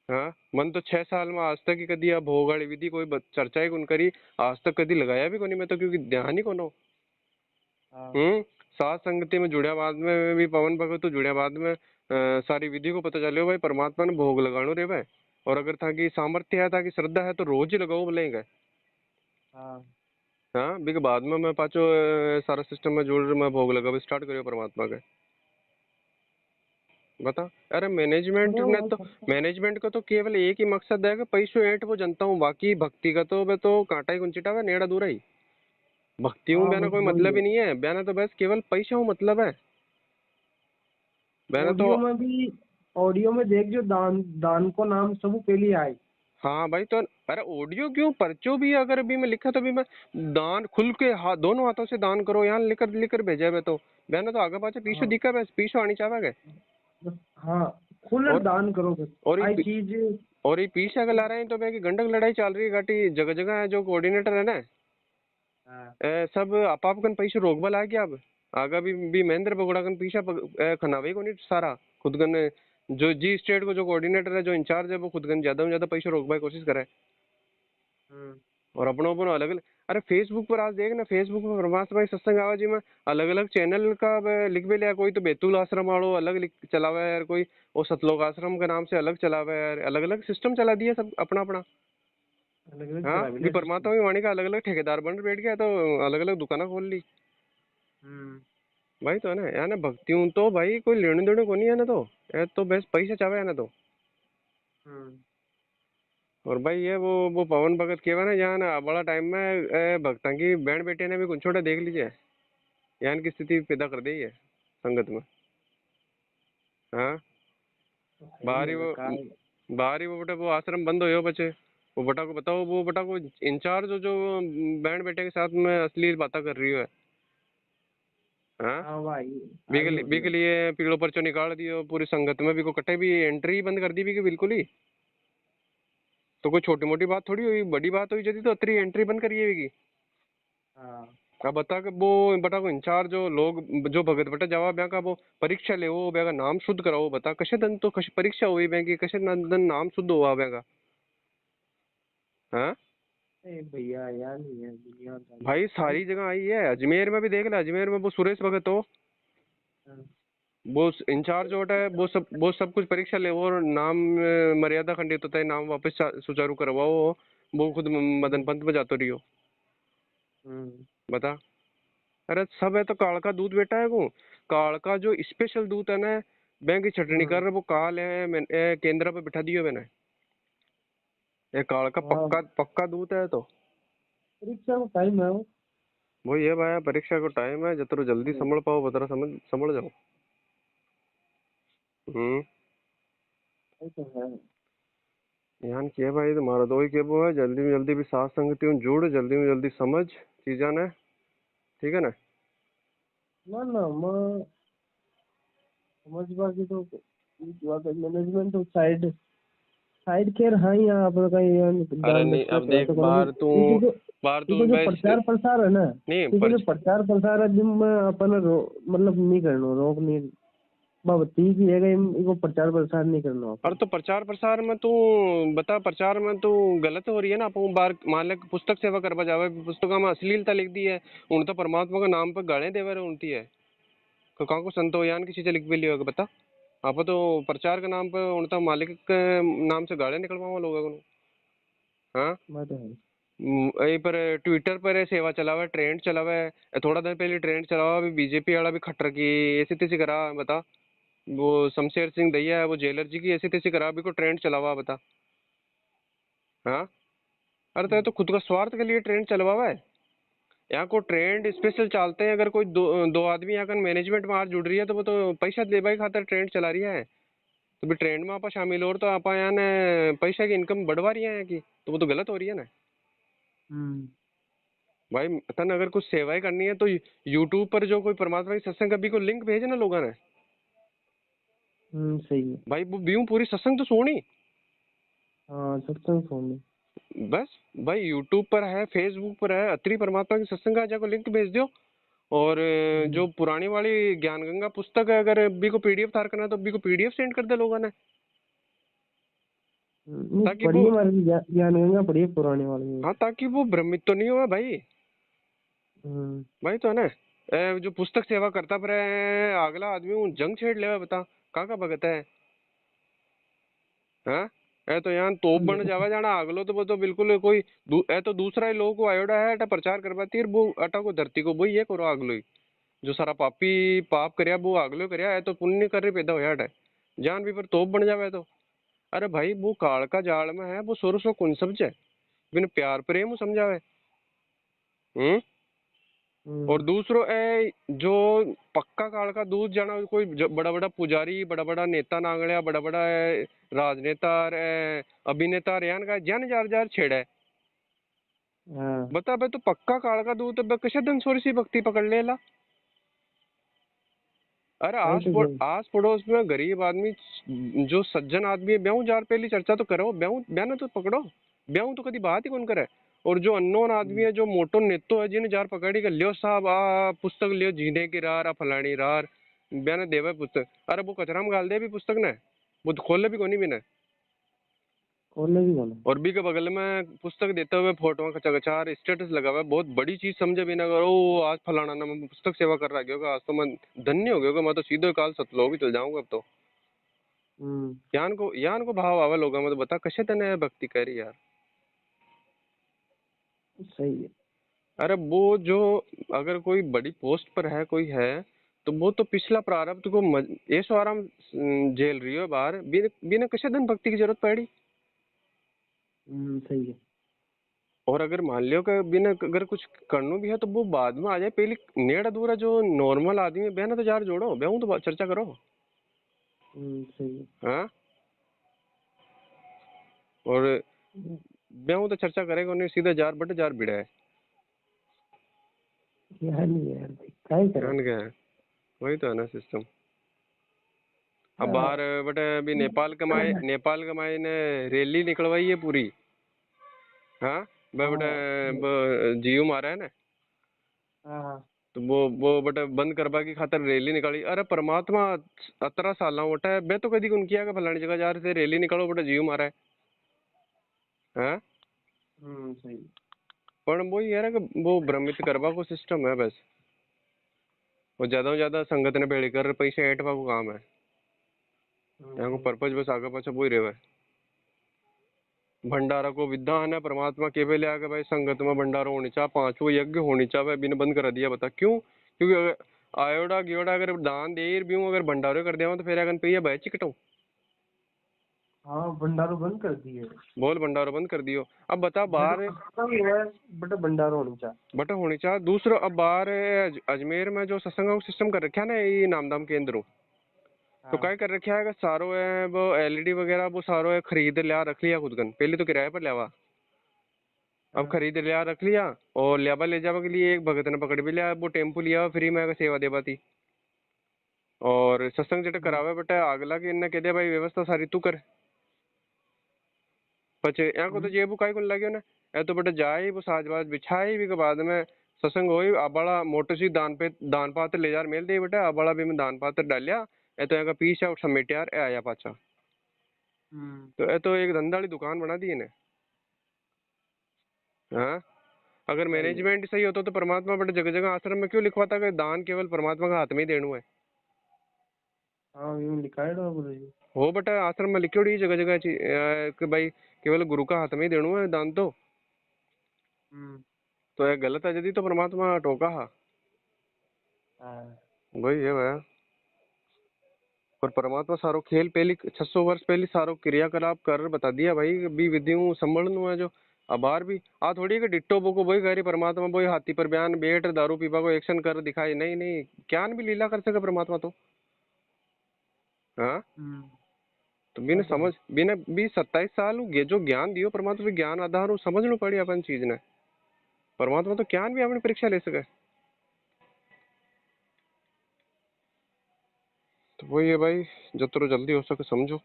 हाँ, मन तो 6 साल में आज तक ही कदी आ भोग वाली विधि कोई चर्चा ही कौन करी। आज तक कदी लगाया भी कोनी मैं तो, क्योंकि ध्यान ही कोनो। हाँ सात संगति में जुड़िया बाद में भी पवन भगत तो जुड़िया बाद में सारी विधि को पता चलो भाई परमात्मा ने भोग लगानो रे भाई। और अगर था कि सामर्थ्य है था कि श्रद्धा है तो रोज ही लगाओ बोलेंगे। हाँ। हाँ बिक बाद में मैं पाचो सारा सिस्टम में जोड़ मैं भोग लगा स्टार्ट करियो परमात्मा के। बता। अरे मैनेजमेंट अरे ने वो तो, मैनेजमेंट का तो केवल एक ही मकसद है कि पैसों ऐंठ वो जनता हूँ, बाकी भक्ति का तो मैं तो कांटा ही कुंचिटा है नेड़ा दूर ही। भक्ति हूँ हाँ बयाना बस कोई वही मतलब है। ही नहीं है, बयाना तो बस केवल पैसा हूँ मतलब है बयाना तो। ऑडियो में देख जो दान दान को नाम सब पहले आए। हाँ भाई तो अरे ऑडियो क्यों पर्चो भी अगर भी मैं लिखा तो भी मैं दान खुल के हाथ दोनों हाथों से दान करो यहाँ लिख कर भेजा है तो बहना तो आगे पाछे पीछे हाँ दिखा बस पीछे आनी चाहे। बस। हाँ खुल और दान करो बस। और आई ये चीज। और ये पीछे अगर ला रहे हैं तो मैं कि गंडक लड़ाई चल रही है घाटी जगह जगह है जो कोऑर्डिनेटर है ना हाँ सब आप कन पैसे रोक बल आ गया अब। आगा भी महेंद्र बगोड़ा कन पीछा खनावे को नहीं सारा खुद कन जो जी स्टेट को जो कोऑर्डिनेटर है जो इंचार्ज है वो खुद कन ज्यादा में ज्यादा पैसे रोकने की कोशिश करे। हम्म। और अपनों अपनों अलग अलग। अरे फेसबुक पर आज देख ना, फेसबुक पर ब्रह्मास भाई सत्संग आवाजी में अलग अलग चैनल का लिख भी लिया। कोई तो बैतूल आश्रम वालों अलग लिख चलावा है यार, कोई वो सतलोक आश्रम के नाम से अलग चलावा है यार, अलग अलग सिस्टम चला दिया सब अपना अपना। अलग अलग हाँ चला भी मिला परमात्मा सिस्टम। की वाणी का अलग अलग ठेकेदार बन बैठ गया तो अलग अलग दुकाना खोल ली। हम्म। भाई तो है ना यार ना भक्ति हूँ तो भाई कोई लेने देने को नहीं है ना तो ये तो बस पैसा चाहे है ना तो। हम्म। और भाई ये वो पवन भगत केवा ना यहाँ ना बड़ा टाइम में भक्ता की बहन बेटे ने भी कुछ छोटा देख लीजिए यहाँ की स्थिति पैदा कर दी है संगत में। हाँ तो है ही बाहर ही है वो कार। बाहर ही वो बेटा वो आश्रम बंद हो गया बचे। वो बेटा को बताओ, वो बेटा को इंचार्ज जो बहन बेटे के साथ में अश्लील बातें कर रही है। हाँ हाँ भाई। आई बीक ऑडियो। लिए पीड़ो पर्चो निकाल दियो पूरी संगत में भी को कटे भी एंट्री बंद कर दी भी कि बिल्कुल ही। तो कोई छोटी मोटी बात थोड़ी हुई, बड़ी बात हुई जदी तो अतरी एंट्री बंद करिए भी। हाँ अब बता के वो बता को इंचार्ज जो लोग जो भगत बटा जवाब ब्या का वो परीक्षा ले वो ब्या का नाम शुद्ध कराओ बता कशे दन तो कश परीक्षा हुई ब्या की कशे दन नाम शुद्ध हुआ ब्या का। हाँ ए भैया यार नहीं है दुनिया का। भाई सारी जगह आई है, अजमेर में भी देख ले, अजमेर में वो सुरेश भगत हो हाँ। वो इंचार्ज होता है वो सब कुछ परीक्षा ले और नाम मर्यादा खंडित होता है, नाम वापस सुचारू करवाओ। वो खुद मदन पंत में जातो रहियो हम्म। बता। अरे सब है तो काल का दूध बेटा है वो, काल का जो स्पेशल दूध है ना बैंक की छटनी हम्म। कर वो काल है केंद्र पे बिठा दियो मैंने। ये काल का हाँ पक्का पक्का दूध है तो। परीक्षा का टाइम है वो। वो ये भाई परीक्षा को टाइम है जतरो जल्दी संभल पाओ बतरा समझ संभल जाओ। ये तो है। यान किया भाई तुम्हारा दो ही के वो है, जल्दी में जल्दी भी साथ संगति हूँ जुड़, जल्दी में जल्दी समझ चीजा ने, ठीक है ना। ना ना मैं समझ बाकी तो बात है, मैनेजमेंट तो साइड साइड केयर हाँ ही आप कहीं अरे ध्यान नहीं रखते अब क्या देख तो करो बाहर तू इको जो भाई प्रचार प्रसार है ना, नहीं इको जो प्रचार प्रसार है जिनमें अपन मतलब नहीं करना रोक नहीं बाबती की है इनको प्रचार प्रसार नहीं करना और अपन। तो प्रचार प्रसार में तू बता, प्रचार में तू गलत हो रही है ना। अपन बार मान ले पुस्तक सेवा करवा जावे, पुस्तकों में अश्लीलता लिख दी है, उन तो परमात्मा के नाम पे गाड़े देवे रहे उनती है, तो कहाँ को संतो यान की चीजें लिख भी लियो बता। आप तो प्रचार के नाम पे उन तो मालिक के नाम से गाड़े निकलवाओ लोगों को। हाँ बात है। यही पर ट्विटर पर सेवा चलावा, ट्रेंड चलावा है, थोड़ा दिन पहले ट्रेंड चलावा, अभी बीजेपी वाला भी खट्टर की ऐसी तैसी करा बता। वो शमशेर सिंह दैया है वो जेलर जी की ऐसी तैसी करा, अभी को ट्रेंड चलावा बता। हाँ अरे तो खुद का स्वार्थ के लिए ट्रेंड चलवावा है। यहाँ को ट्रेंड स्पेशल चलते हैं, अगर कोई दो आदमी यहाँ का मैनेजमेंट में आज जुड़ रही है तो वो तो पैसा देने खातर ट्रेंड चला रही है। तो भी ट्रेंड में आप शामिल हो तो आप यहाँ ने पैसा की इनकम बढ़वा रही है की, तो वो तो गलत हो रही है ना भाई। तन अगर कुछ सेवाएं करनी है तो यूट्यूब पर जो कोई परमात्मा की सत्संग अभी को लिंक भेजे ना लोगों ने। सही है। भाई वो व्यू पूरी सत्संग तो सुनी। हाँ सत्संग सुन। बस भाई यूट्यूब पर है, फेसबुक पर है, अत्री परमात्मा की सत्संग का जाकर लिंक भेज दो। और जो पुरानी वाली ज्ञान गंगा पुस्तक है, अगर बी को पीडीएफ तार करना है तो बी को पीडीएफ सेंड कर दे लोगों ने, ताकि वो पढ़िए हमारे ज्ञान गंगा पढ़िए पुराने वाले। हाँ ताकि वो भ्रमित तो नहीं हुआ भाई। भाई तो है ना जो पुस्तक सेवा करता पर अगला आदमी उन जंग छेड़ ले बता कहाँ का भगत है। हाँ ए तो यहाँ तोप बन जावा जाना अगलो तो वो तो बिल्कुल कोई ए तो दूसरा ही लोग को आयोडा है अटा प्रचार करवाती है वो अटा को धरती को वो ये करो अगलो ही जो सारा पापी पाप करया वो अगलो करया है तो पुण्य कर रहे पैदा होया है जान भी पर तोप बन जावे तो। अरे भाई वो काल का जाल में है, वो सोरो सो कौन समझे बिन प्यार प्रेम समझावे। हम्म और दूसरो ए जो पक्का काल का दूध जाना कोई बड़ा बड़ा पुजारी, बड़ा बड़ा नेता नांगड़िया, बड़ा बड़ा राजनेता अभिनेता रेन का जन जार जार छेड़ा है। बता बे तो पक्का काल का दूध तो कैसे दिन सोरी सी भक्ति पकड़ लेला। अरे आस पड़ोस में गरीब आदमी जो सज्जन आदमी है ब्याह जार पहली चर्चा तो करो, ब्याह ब्याह तो पकड़ो, ब्याह तो कभी बात ही कौन करे। और जो अननोन आदमी है जो मोटो नेतो है जिन्हें जार पकड़ी कर लियो साहब आ पुस्तक लियो जीने की रार आ फलानी रार ब्याह देवे पुस्तक, अरे वो कचरा में गाल दे भी पुस्तक ने, वो खोले भी कोनी भी ने और बी के बगल में पुस्तक देते हुए फोटो कचार स्टेटस लगा हुआ है, बहुत बड़ी चीज समझे बिना करो आज फलाना ना मैं पुस्तक सेवा कर रहा गया आज तो मैं धन्य हो गया, मैं तो सीधे काल सतलोक ही चल जाऊंगा अब तो। यान को भाव आवा लोगों में तो बता कैसे तने भक्ति करी यार। सही है। अरे वो जो अगर कोई बड़ी पोस्ट पर है कोई है तो वो तो पिछला प्रारब्ध को ऐसो आराम झेल रही हो बाहर बिना बिना किसी दिन भक्ति की जरूरत पड़ी। सही है। और अगर मान लियो कि बिना अगर कुछ करना भी है तो वो बाद में आ जाए, पहले नेड़ अधूरा जो नॉर्मल आदमी है बहना तो जार जोड़ो बेहू तो चर्चा करो। सही है। हाँ और बेहू तो चर्चा करेगा नहीं सीधा जार बट जार भिड़ा है यार नहीं यार क्या क्या वही तो है ना सिस्टम। अब बाहर बट अभी नेपाल कमाए ने रैली निकलवाई है पूरी। हाँ बट जीव मारा है ना तो वो बट बंद करवा की खातर रैली निकाली। अरे परमात्मा 17 साल वोटा है बे तो कदी कौन किया फलानी जगह जा रहे थे रैली निकालो बट जीव मारा है। हाँ सही। पर वो ये है कि वो भ्रमित करवा को सिस्टम है बस, वो ज्यादा से ज्यादा संगत ने भेड़ कर पैसे ऐटवा को काम है, यहाँ को पर्पज बस आगे पाछा वो ही रहे। भंडारा को विधान है परमात्मा के लिए आगे भाई संगत में भंडारा होनी चाहिए, 5वां यज्ञ होनी चाहिए, बिन बंद कर दिया बता क्यों? क्योंकि अगर आयोडा गियोडा अगर दान दे भी अगर भंडारे कर दिया तो फिर अगर पे भाई चिकटो। हाँ भंडारो बंद कर दिए। बोल भंडारो बंद कर दियो। अब बता बाहर बट भंडारो होनी चाहिए दूसरा। अब बाहर अजमेर में जो सत्संग सिस्टम कर रखा है ना ये नामदाम केंद्र तो हाँ काय कर रखा है सारो है वो एलईडी वगैरह वो सारो है खरीद लिया रख लिया खुद कन, पहले तो किराए पर लिया, अब हाँ खरीद लिया रख लिया, और लियाबा ले जावा के लिए एक भगत ने पकड़ भी लिया, वो टेम्पू लिया फ्री में सेवा देवा थी। और सत्संग जेटे हम्म, करावे बेटा अगला के इन्हें कह दिया भाई व्यवस्था सारी तू कर, पचे यहाँ को तो हम्म, जेबू काई को लगे ना, ए तो बेटा जाए वो साजबाज बिछाई भी के बाद में सत्संग होई, अबड़ा मोटो सी दान पात्र ले जार मेल दे बेटा, अबड़ा भी में दान पात्र डालिया, ए तो यहाँ का पीछे उठ समेट यार ए आया पाछा, हम्म, तो ए तो एक धंधा वाली दुकान बना दी इन्हें। हाँ, अगर सही है। मैनेजमेंट सही होता तो परमात्मा बेटा जगह जगह आश्रम में क्यों लिखवाता कि दान केवल परमात्मा का हाथ में ही देना है। हाँ यूं लिखा है गुरु जी। हो बेटा आश्रम में लिखी जगह जगह कि भाई केवल गुरु का हाथ में ही देना है दान हम्म, तो ये गलत है यदि तो परमात्मा टोका हा, हाँ वही है भैया। और परमात्मा सारो खेल पहली 600 वर्ष पहले सारो क्रियाकलाप कर बता दिया भाई, भी विधियों संभलन है जो अबार भी आ थोड़ी कि डिट्टो बो को वही कह रही परमात्मा वही हाथी पर बयान बैठ दारू पीपा को एक्शन कर दिखाई, नहीं नहीं ज्ञान भी लीला कर सके परमात्मा तो। हाँ, हम्म, तो बिना वो तो है। समझ बिना भी 27 साल ये जो ज्ञान दियो परमात्मा भी ज्ञान आधार हो समझ लो पड़ी अपन चीज ने, परमात्मा तो ज्ञान भी अपनी परीक्षा ले सके। तो वही है भाई, जितना जल्दी हो सके समझो,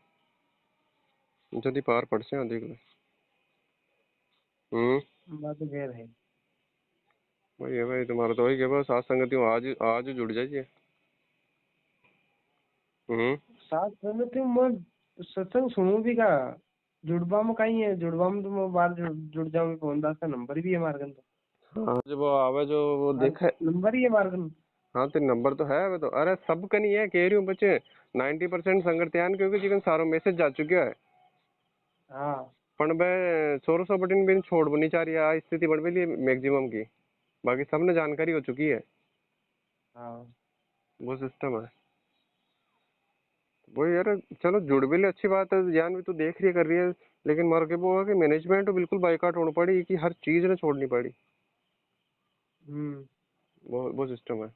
जल्दी पार पड़ से देख लो। बात तो खैर है। वही है भाई, तुम्हारा तो वही है बस आज संगति हो, आज आज जुड़ जाइए। हम्म। साथ में तो मैं सत्संग सुनूं भी का, जुड़वा में कहीं है, जुड़वा में तो मैं बाहर जुड़ जाऊंगी, पवनदास का नंबर भी है हमारे कन तो। हाँ जब वो आवे जो वो हाँ, देखे। नंबर ही है हमारे कन। हाँ तो नंबर तो है वो तो, अरे सब का नहीं है कह रही हूँ बच्चे, 90% संगठन क्योंकि जिकन सारो मैसेज जा चुका है, हाँ पण बे 1600 बटन भी छोड़ नहीं चाह रही है स्थिति बढ़ भी मैक्सिमम की, बाकी सबने जानकारी हो चुकी है, हाँ वो सिस्टम है। वही यार, चलो जुड़ भी ले अच्छी बात है, ज्ञान भी तू देख रही है कर रही है, लेकिन मर के वो है कि मैनेजमेंट तो बिल्कुल बाइकाट होनी पड़ी कि हर चीज ने छोड़नी पड़ी, हम्म, वो सिस्टम है।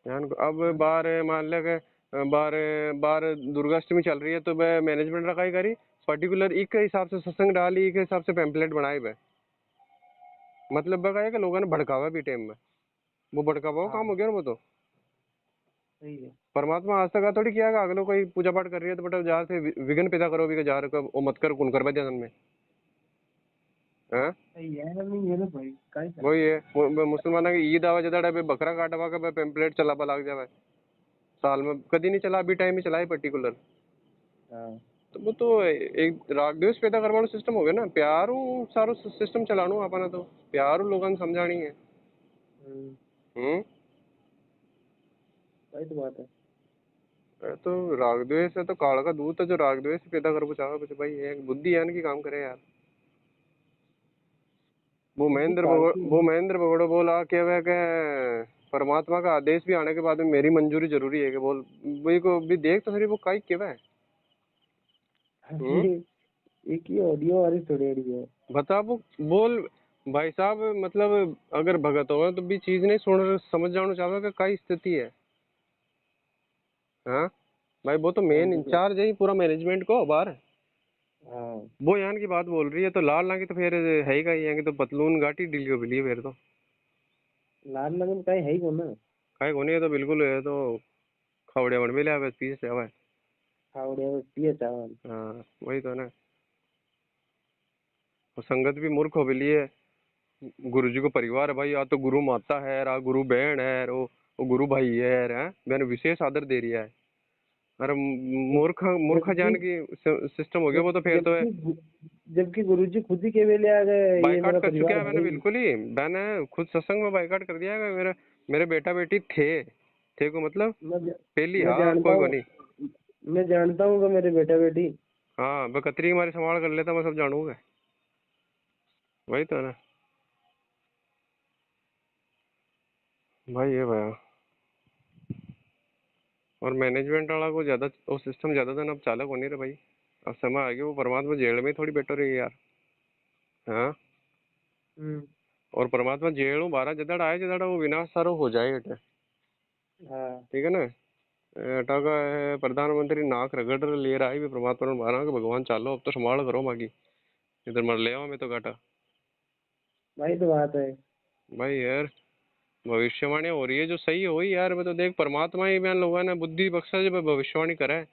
ध्यान को अब बार मान लिया कि बार बार दुर्गाष्टमी चल रही है तो मैं मैनेजमेंट रखा ही करी, पर्टिकुलर एक के हिसाब से सत्संग डाली, एक के हिसाब से पैम्पलेट बनाए बे, मतलब बका है कि लोगों ने भड़कावा भी टाइम में, वो भड़कावा हाँ काम हो गया ना वो तो। सही है। परमात्मा आज तक थोड़ी किया कि अगलो कोई पूजा पाठ कर रही है तो बेटा जार से विघ्न पैदा करो भी जार को वो मत कर कौन कर जन्म में। हाँ, सही है, नहीं ये तो भाई का ही वही करना। है मुसलमाना की ईद आवा जदा बे बकरा काटवा का पैम्पलेट चलावा लाग जावे, साल में कभी नहीं चला, अभी टाइम ही चला है पर्टिकुलर, हाँ तो वो तो एक राग द्वेष पैदा करवानो सिस्टम हो गया ना, प्यारू सारो सिस्टम चलानो अपना तो, प्यारू लोगन समझानी है। हम्म, हम्म। वही तो बात है। ये तो राग द्वेष है तो काल का दूत है जो राग द्वेष पैदा कर चाहे बच्चे भाई, एक बुद्धि है इनकी काम करे यार। बुद्धि कालकी है। वो महेंद्र भगोड़ो बोला क्या वह के परमात्मा का आदेश भी आने के बाद में मेरी मंजूरी जरूरी है कि बोल, वही को भी देख तो सही वो काई क्या है। हम्म। ये एक ही ऑडियो वाली थोड़ी अड़ी है। बता वो बोल भाई साहब, मतलब अगर भगत हो तो भी चीज नहीं सुन समझ जाना चाहे कि काय स्थिति है। हाँ भाई, वो तो मेन समझ इंचार्ज है ही पूरा मैनेजमेंट को बाहर, हाँ वो यहाँ की बात बोल रही है तो लाल ना की तो फिर है ही का ही, यहाँ की तो पतलून घाटी ढीली हो बिली फिर तो लाल लगन का है ही को ना। काय को नहीं है तो बिल्कुल है तो खवड़े बन मिले बस पीछे से हवा है। खावड़िया में पिए चावल। हाँ वही तो ना, और संगत भी मूर्ख हो बिली है, गुरु जी को परिवार है भाई, या तो गुरु माता है रा गुरु बहन है वो गुरु भाई है यार, हैं मैंने विशेष आदर दे रिया है। अरे मूर्ख मूर्ख जबकि जान की सिस्टम हो गया वो तो फिर तो है। जबकि जबकि गुरुजी खुद ही केवल आ गए, ये बाइकाट मेरा कर चुके परिवार हैं है मैंने, ही। बिल्कुल ही मैंने खुद सत्संग में बाइकाट कर दिया है, मेरे मेरे बेटा बेटी थे को मतलब मैं ज- पहली, मैं हाँ जानता कोई को हूँ, नहीं। मैं जानता हूँ कि मेरे बेटा बेटी। हाँ बकतरी हमारी संभाल कर लेता मैं सब जानूंगा, वही तो है ना भाई ये भैया। और मैनेजमेंट वाला को ज्यादा वो सिस्टम ज्यादा दिन अब चालक होने रहे भाई, अब समय आ गया वो परमात्मा जेल में ही थोड़ी बैठो रही यार। हाँ, हम्म, और परमात्मा जेल 12 जदड़ आए जदड़ वो विनाश सारो हो जाए हटे, हाँ ठीक है ना। टाका है प्रधानमंत्री नाक रगड़ ले रहा है भी परमात्मा ने मारा कि भगवान चालो अब तो संभाल करो बाकी इधर मर ले मैं तो घाटा। भाई तो बात है। भाई यार भविष्यवाणी हो रही है जो सही हो ही यार। मैं तो देख परमात्मा ही बयान लोगों ने बुद्धि बख्शा जब भविष्यवाणी करा है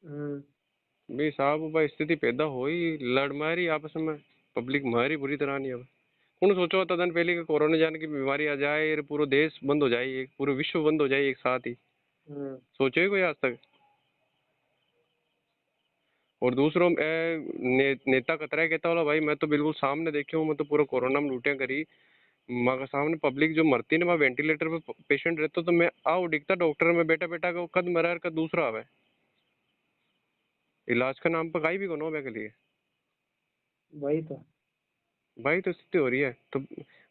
हम्म। भी साहब भाई स्थिति पैदा हो ही लड़ मारी आपस में पब्लिक मारी बुरी तरह नहीं अब। कौन सोचो तदन पहले कि कोरोना जान की बीमारी आ जाए और पूरा देश बंद हो जाए एक पूरा विश्व बंद हो जाए एक साथ ही। हम्म। सोचो ही कोई आज तक। और दूसरों नेता कतरा कहता बोला भाई मैं तो बिल्कुल सामने देखे हूँ मैं तो पूरा कोरोना में लूटिया करी माँ का सामने पब्लिक जो मरती ना वहाँ वेंटिलेटर पे पेशेंट रहता तो मैं आओ दिखता डॉक्टर में बेटा बेटा का कद मरा का दूसरा आवे इलाज का नाम पर गाई भी कौन हो के लिए। वही तो। भाई तो स्थिति हो रही है तो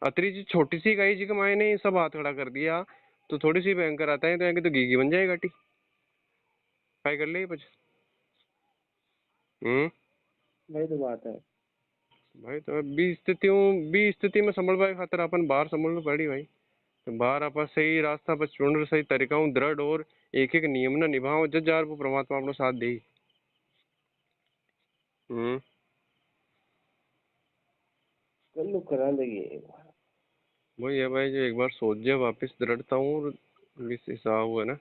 अतरी जी छोटी सी गाई जी के मायने ही सब हाथ खड़ा कर दिया तो थोड़ी सी भयंकर आता है तो यहाँ तो घी बन जाएगा टी काय कर ले कुछ। वही तो बात है। भाई तो बी स्थिति में संभल पाए खातर अपन बाहर संभलना पड़ी भाई। तो बाहर आप सही रास्ता पर चुन सही तरीका हूँ दृढ़ और एक एक नियम न निभाओ जज जार वो परमात्मा अपनो साथ दे। हम्म। कल लोग करा देंगे। वही है भाई जो एक बार सोच जाए वापस दृढ़ता हूँ और इस हिसाब हुआ ना।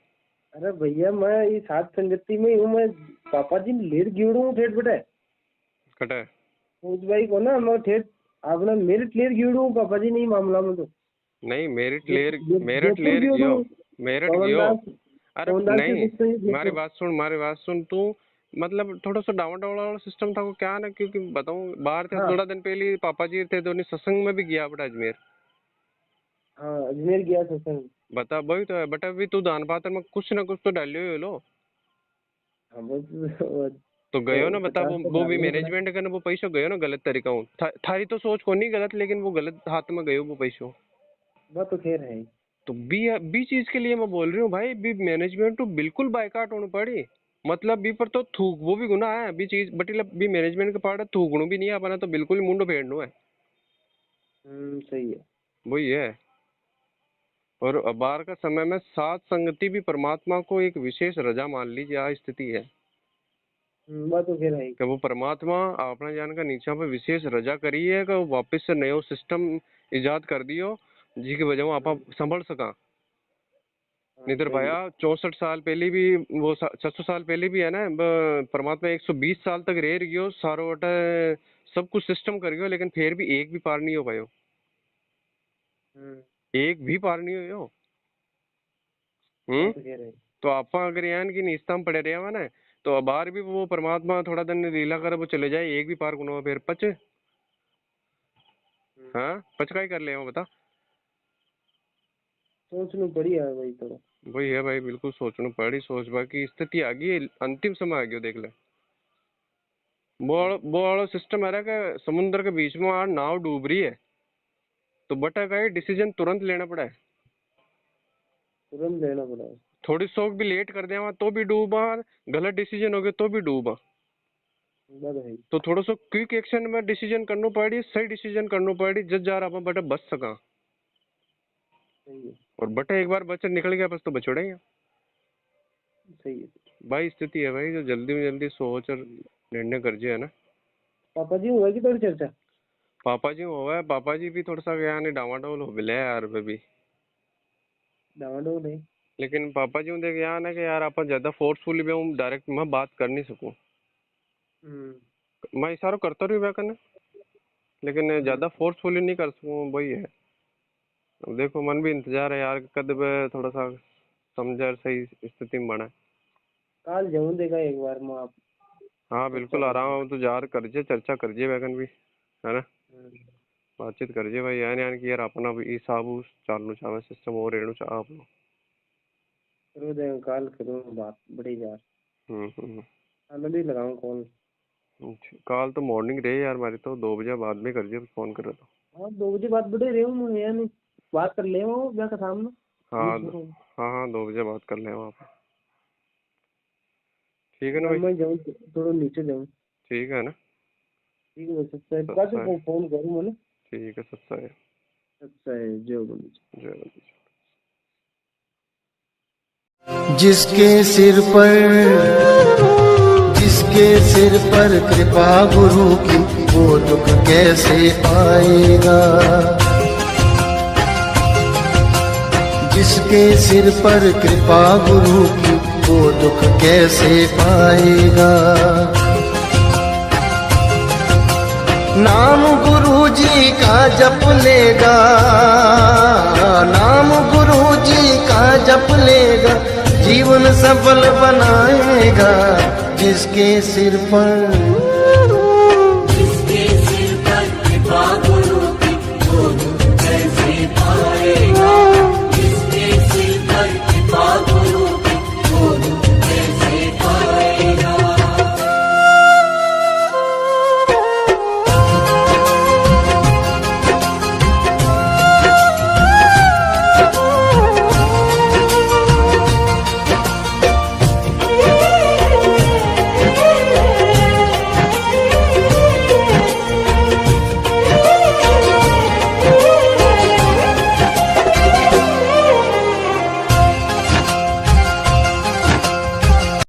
अरे भैया मैं ये सात संगति में हूँ मैं। पापा जी ने लेट गिड़ू हूँ ठेठ बेटे। कटा है। उस भाई को ना मैं ठेठ आपने मेरिट क्लियर गिड़ू हूँ पापा जी नहीं मामला में तो। नहीं मेरिट जयपुर लेर गिड़ू गियो हूँ। मेरिट पवन गियो। दास अरे पवन दास नहीं से मारी देखो। बात सुन तू मतलब थोड़ा सा डाउन डाउन वाला सिस्टम था वो क्या ना क्योंकि बताऊं बाहर थे हाँ थोड़ा दिन पहले पापा जी थे तो उन्हें सत्संग में भी गया बड़ा अजमेर। हाँ अजमेर गया सत्संग। बता वही तो है बट अभी तू दान पात्र में कुछ ना कुछ तो डालियो ही लो। हाँ बस तो गयो ना बता 50 तो वो भी डालना ही पड़ा। मैनेजमेंट का ना वो पैसा गयो ना गलत तरीका हूँ थारी तो सोच को नहीं गलत लेकिन वो गलत हाथ में गयो वो पैसों। वह तो खैर है ही। तो बी चीज के लिए मैं बोल रही हूँ भाई बी मैनेजमेंट तो बिल्कुल बायकाट होनी पड़ी। मतलब बी पर तो थूक वो भी गुना है बी चीज मतलब बी मैनेजमेंट के पार्ट थूकणु भी नहीं है अपना तो बिल्कुल ही मुंडो फेरनु है। सही है। वही है। और अबार का समय में सात संगति भी परमात्मा को एक विशेष रजा मान लीजिए आ स्थिति है वह तो खैर है ही। कि वो परमात्मा अपना जान का नीचा पे विशेष रजा करी है कि वो वापस से नयो सिस्टम इजाद कर दियो जी की वजह आप संभल सका। हाँ निधर सही भाया है। 64 साल पहले भी वो 600 साल पहले भी है ना परमात्मा 120 साल तक रह गयो सारो वटे सब कुछ सिस्टम कर गयो लेकिन फिर भी एक भी पार नहीं हो पायो। हम्म। एक भी पार नहीं हो। वह हम्म। तो खैर है ही। तो आप अगर यान की निस्ता में पड़े रहे ना तो बाहर भी वो परमात्मा थोड़ा दिन लीला कर वो चले जाए एक भी पार गुनो फिर पच। हाँ पच का ही कर ले बता। सोचनी पड़ी है भाई थोड़ा। वही है भाई बिल्कुल सोचना पड़ी सोच बाकी स्थिति आ गई अंतिम समय आ गयो देख ले। वो वाला सिस्टम है कि समुद्र के बीच में नाव डूब रही है तो बटा का डिसीजन तुरंत लेना पड़ा है। तुरंत लेना पड़ा है। थोड़ी सोच भी लेट कर देवा तो भी डूबा गलत डिसीजन हो गया तो भी डूबा। वह तो है ही। तो थोड़ा सा क्विक एक्शन में डिसीजन करना पड़ी सही डिसीजन करना पड़ी जज जा रहा बटा बच सका। सही है। और बटा एक बार बच्चा निकल गया बस तो बचोड़ेगा। सही है। भाई स्थिति है भाई जो जल्दी में जल्दी सोच और निर्णय कर जे है ना। पापा जी हुआ की थोड़ी चर्चा। पापा जी हुआ है पापा जी भी थोड़ा सा गया नहीं डावाडोल हो मिले यार भी। डावाडोल है। लेकिन पापा जी देख यहाँ ना कि यार आप ज्यादा फोर्सफुली भी हूँ डायरेक्ट मैं बात कर नहीं सकूँ। हम्म। मैं इशारा करता रही वह करने लेकिन हम्म। ज्यादा फोर्सफुली नहीं कर सकूँ वही है। अब देखो मन भी इंतजार है यार कद पे थोड़ा सा समझा सही स्थिति में बना। काल जाऊं देगा एक बार मैं आप हाँ चर्चा बिल्कुल आ रहा करके। हूँ तो जार करजे चर्चा करजे वैगन भी है ना। हम्म। बातचीत करजे भाई यान यान की यार अपना भी हिसाब चालू चावे सिस्टम और रेणु चाह अपना। करो देगा काल करो बात बड़ी यार। हम्म। मैं भी लगाऊं कॉल। कल तो मॉर्निंग रहे यार हमारी तो 2 बजे बाद में करजे फोन करे तो। हाँ 2 बजे बात बड़े रहे हूँ मैं यानी बात कर ले वो क्या का सामने। हाँ बीच में हूँ। हाँ 2 बजे बात कर ले वहाँ पे। ठीक है ना या भाई। मैं जाऊँ थोड़ा नीचे जाऊँ। ठीक है ना। ठीक है सच्चा है सत्सा है। कैसे फोन करूँ मैंने। ठीक है सत्सा है। अच्छा है जो बोली। जय जिसके सिर पर कृपा गुरु की, वो दुख कैसे पाएगा। जिसके सिर पर कृपा गुरु की, वो दुख कैसे पाएगा। नाम गुरु जी का जप लेगा, नाम गुरु जी का जप लेगा, जीवन सफल बनाएगा। जिसके सिर पर कृपा